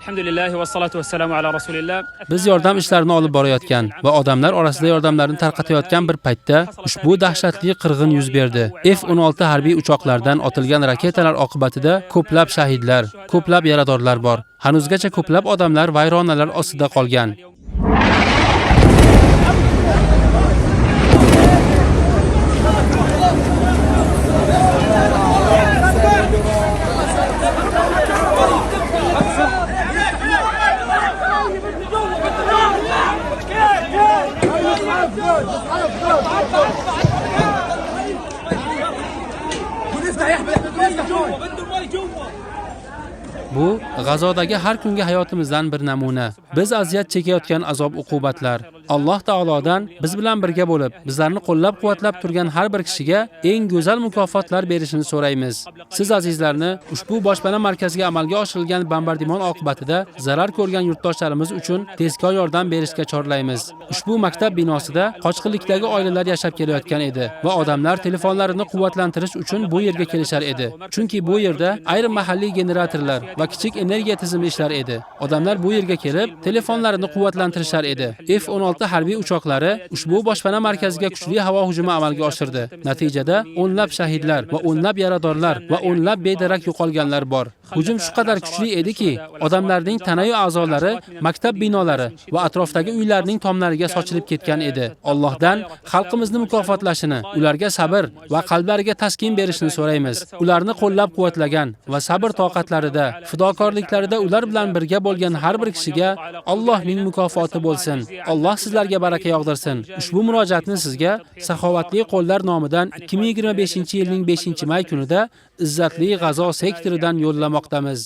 Alhamdulillah va salatu vassalamu ala rasulillah. Biz yordam ishlarini olib borayotgan va odamlar orasida yordamlarni tarqatayotgan bir paytda ushbu dahshatli qirg'in yuz berdi. F-16 harbiy uchoqlardan otilgan raketalar oqibatida ko'plab shahidlar, ko'plab yaradorlar bor. Hanuzgacha ko'plab odamlar vayronalar ostida qolgan. Bu G'azodagi har kungi hayotimizdan bir namuna. Biz aziyat chekayotgan azob uqubatlar. Alloh taolodan biz bilan birga bo'lib, bizlarni qo'llab-quvvatlab turgan har bir kishiga eng go'zal mukofotlar berishini so'raymiz. Siz azizlarni ushbu boshpana markaziga amalga oshirilgan bombardimon oqibatida zarar ko'rgan yurtdoshlarimiz uchun tezkor yordam berishga chorlaymiz. Ushbu maktab binosida qochqinlikdagi oilalar yashab kelayotgan edi va odamlar telefonlarini quvvatlantirish uchun bu yerga kelishar edi. Chunki bu yerda ayrim mahalliy generatorlar va kichik energiya tizimi ishlar edi. Odamlar bu yerga kelib, telefonlarini quvvatlantirishar edi. F-16 harbiy uchoqlari ushbu boshpana markaziga kuchli havo hujumi amalga oshirdi. Natijada o'nlab shahidlar va o'nlab yaradorlar va o'nlab bedarak yo'qolganlar bor. Hujum shu qadar kuchli ediki, odamlarning tanayu a'zolari maktab binolari va atrofdagi uylarning tomlariga sochilib ketgan edi. Allohdan xalqimizni mukofotlashini, ularga sabr va qalblariga taskin berishini so'raymiz. Ularni qo'llab-quvvatlagan va sabr toqatlarida, fidokorliklarida ular bilan birga bo'lgan har bir kishiga Allohning mukofoti bo'lsin. Alloh sizlarga baraka yog'dirsin. Ushbu murojaatni sizga saxovatli qo'llar nomidan 2025-yilning 5-may kunida izzatli G'azo sektoridan yo'llamoqdamiz.